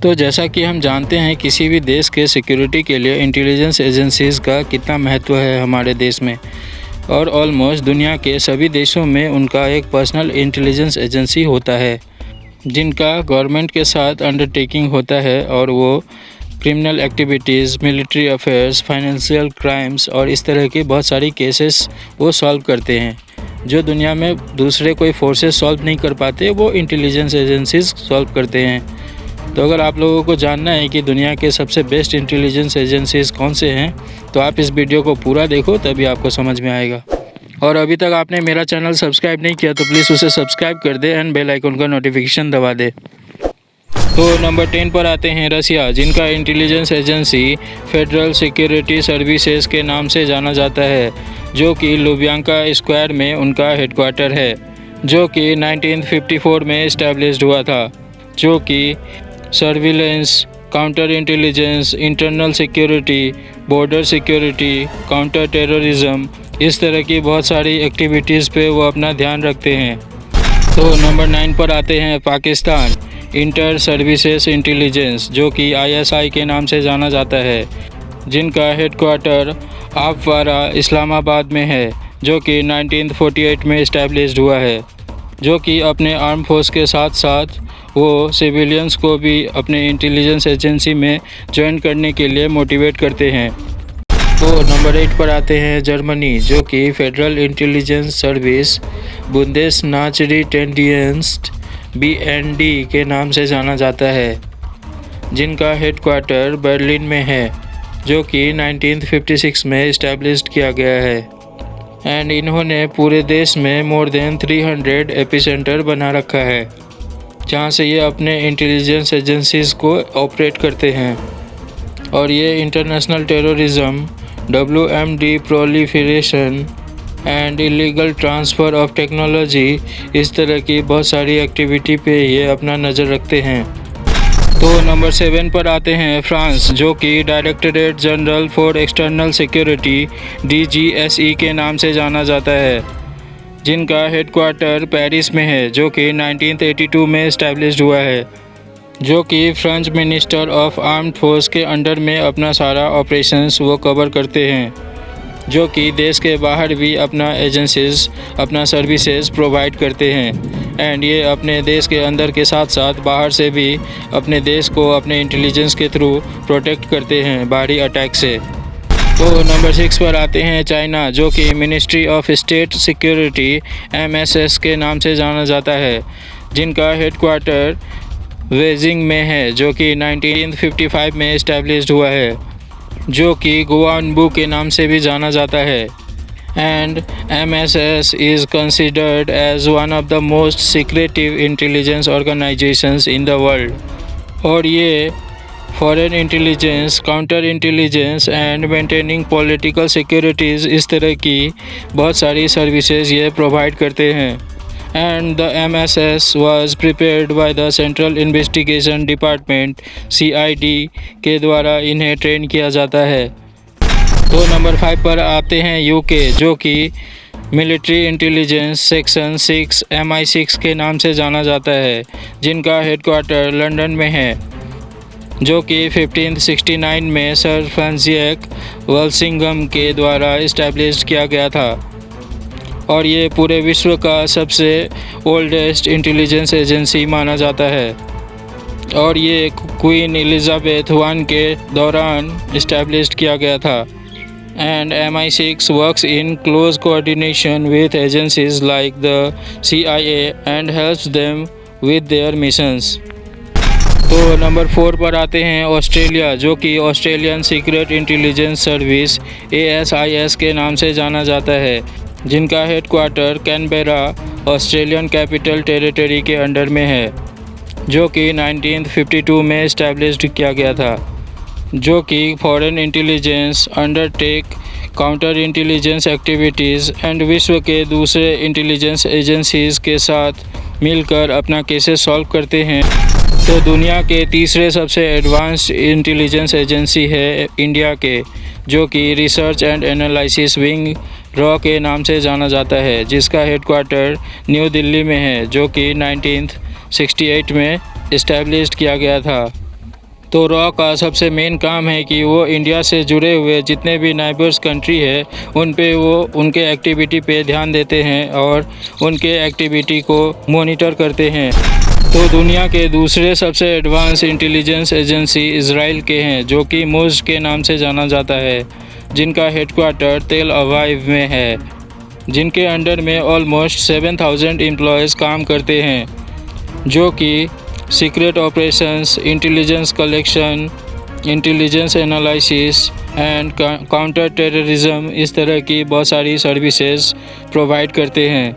तो जैसा कि हम जानते हैं किसी भी देश के सिक्योरिटी के लिए इंटेलिजेंस एजेंसीज़ का कितना महत्व है हमारे देश में, और ऑलमोस्ट दुनिया के सभी देशों में उनका एक पर्सनल इंटेलिजेंस एजेंसी होता है जिनका गवर्नमेंट के साथ अंडरटेकिंग होता है, और वो criminal activities, military affairs, financial crimes और इस तरह के बहुत सारी केसेस वो सॉल्व करते हैं। जो दुनिया में दूसरे कोई फोर्सेस सॉल्व नहीं कर पाते वो इंटेलिजेंस एजेंसीज़ सॉल्व करते हैं। तो अगर आप लोगों को जानना है कि दुनिया के सबसे बेस्ट इंटेलिजेंस एजेंसीज़ कौन से हैं, तो आप इस वीडियो को पूरा देखो, तभी आपको समझ में आएगा। और अभी तक आपने मेरा चैनल सब्सक्राइब नहीं किया तो प्लीज़ उसे सब्सक्राइब कर दे एंड बेल आइकन का नोटिफिकेशन दबा दे। तो नंबर 10 पर आते हैं रसिया, जिनका intelligence agency federal security services के नाम से जाना जाता है, जो कि लुब्यांका स्क्वायर में उनका हेडक्वार्टर है, जो कि 1954 में इस्टेब्लिश्ड हुआ था, जो कि surveillance, counter intelligence, internal security, border security, counter terrorism, इस तरह की बहुत सारी एक्टिविटीज़ पे वो अपना ध्यान रखते हैं। तो नंबर 9 पर आते हैं पाकिस्तान, इंटर सर्विसेज इंटेलिजेंस, जो कि ISI के नाम से जाना जाता है, जिनका हेडक्वार्टर आफ्वारा इस्लामाबाद में है, जो कि 1948 में इस्टेब्लिश्ड हुआ है, जो कि अपने आर्म फोर्स के साथ साथ वो सिविलियंस को भी अपने इंटेलिजेंस एजेंसी में ज्वाइन करने के लिए मोटिवेट करते हैं। तो नंबर 8 पर आते हैं जर्मनी, जो कि फेडरल इंटेलिजेंस सर्विस बुंदेसनाचरिटेंडियंस्ट BND के नाम से जाना जाता है, जिनका हेडक्वार्टर बर्लिन में है, जो कि 1956 में इस्टेब्लिश्ड किया गया है। एंड इन्होंने पूरे देश में मोर देन 300 एपिसेंटर बना रखा है, जहाँ से ये अपने इंटेलिजेंस एजेंसीज़ को ऑपरेट करते हैं। और ये international terrorism, WMD proliferation and illegal transfer of technology, इस तरह की बहुत सारी एक्टिविटी पे ये अपना नज़र रखते हैं। तो नंबर 7 पर आते हैं फ्रांस, जो कि directorate general for external security DGSE के नाम से जाना जाता है, जिनका हेडक्वार्टर पेरिस में है, जो कि 1982 में इस्टेब्लिश्ड हुआ है, जो कि French minister of armed force के अंडर में अपना सारा ऑपरेशंस वो कवर करते हैं, जो कि देश के बाहर भी अपना एजेंसीज, अपना सर्विसेज प्रोवाइड करते हैं। एंड ये अपने देश के अंदर के साथ साथ बाहर से भी अपने देश को अपने इंटेलिजेंस के थ्रू प्रोटेक्ट करते हैं बाहरी अटैक से। तो नंबर 6 पर आते हैं चाइना, जो कि ministry of state security MSS के नाम से जाना जाता है, जिनका हेडक्वार्टर बेजिंग में है, जो कि 1955 में इस्टेब्लिश्ड हुआ है, जो कि गुआनबू के नाम से भी जाना जाता है। And MSS is considered as one of the most secretive intelligence organisations in the world. और ये foreign intelligence, counter intelligence and maintaining political securities, इस तरह की बहुत सारी सर्विसेज ये प्रोवाइड करते हैं। And the MSS was prepared by the central investigation department CID के द्वारा इन्हें ट्रेन किया जाता है। तो नंबर 5 पर आते हैं UK, जो कि मिलिट्री इंटेलिजेंस सेक्शन 6 MI6 के नाम से जाना जाता है, जिनका हेडक्वार्टर लंदन में है, जो कि 1569 में सर फ्रांसिस वाल्सिंघम के द्वारा इस्टेब्लिश किया गया था। और ये पूरे विश्व का सबसे ओल्डेस्ट इंटेलिजेंस एजेंसी माना जाता है, और ये क्वीन एलिजाबेथ I के दौरान इस्टेब्लिश किया गया था। And MI6 works in close coordination with agencies like the CIA and helps them with their missions. तो नंबर 4 पर आते हैं ऑस्ट्रेलिया, जो कि Australian secret intelligence service ASIS के नाम से जाना जाता है, जिनका headquarter Canberra Australian capital territory के अंडर में है, जो कि 1952 में इस्टेब्लिश्ड किया गया था, जो कि foreign intelligence, undertake counter intelligence activities and विश्व के दूसरे इंटेलिजेंस एजेंसीज़ के साथ मिलकर अपना केसेस सॉल्व करते हैं। तो दुनिया के तीसरे सबसे एडवांस्ड इंटेलिजेंस एजेंसी है इंडिया के, जो कि research and analysis wing raw के नाम से जाना जाता है, जिसका हेडक्वार्टर न्यू दिल्ली में है, जो कि 1968 में इस्टेब्लिश्ड किया गया था। तो रॉ का सबसे मेन काम है कि वो इंडिया से जुड़े हुए जितने भी नाइबर्स कंट्री है उन पे वो उनके एक्टिविटी पे ध्यान देते हैं और उनके एक्टिविटी को मॉनिटर करते हैं। तो दुनिया के दूसरे सबसे एडवांस इंटेलिजेंस एजेंसी इजराइल के हैं, जो कि मोज़ के नाम से जाना जाता है, जिनका हेडक्वार्टर तेल अवाइव में है, जिनके अंडर में ऑलमोस्ट 7,000 एम्प्लॉयज़ काम करते हैं, जो कि secret operations, intelligence collection, intelligence analysis and counter terrorism, इस तरह की बहुत सारी सर्विसेज प्रोवाइड करते हैं।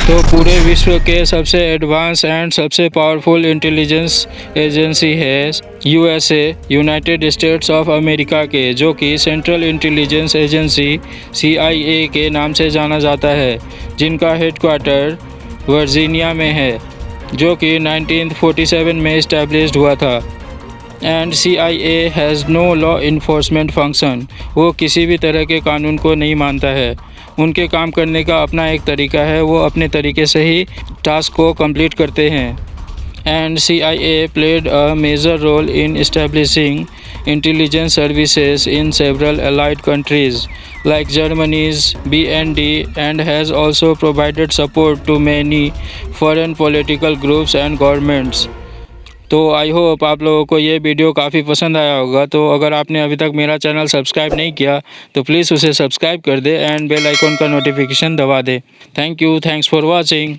तो पूरे विश्व के सबसे एडवांस एंड सबसे पावरफुल इंटेलिजेंस एजेंसी है USA, United states of America के, जो कि सेंट्रल इंटेलिजेंस एजेंसी CIA के नाम से जाना जाता है, जिनका हेडक्वार्टर वर्जीनिया में है, जो कि 1947 में इस्टेब्लिश्ड हुआ था। And CIA has no law enforcement function, वो किसी भी तरह के कानून को नहीं मानता है। उनके काम करने का अपना एक तरीका है, वो अपने तरीके से ही टास्क को कंप्लीट करते हैं। And CIA played a major role in establishing intelligence services in several allied countries like Germany's BND and has also provided support to many foreign political groups and governments। तो I hope आप लोगों को ये video काफ़ी पसंद आया होगा। तो अगर आपने अभी तक मेरा चैनल सब्सक्राइब नहीं किया तो प्लीज़ उसे सब्सक्राइब कर दे एंड बेल आइकॉन का नोटिफिकेशन दबा दे। Thank you, thanks for watching.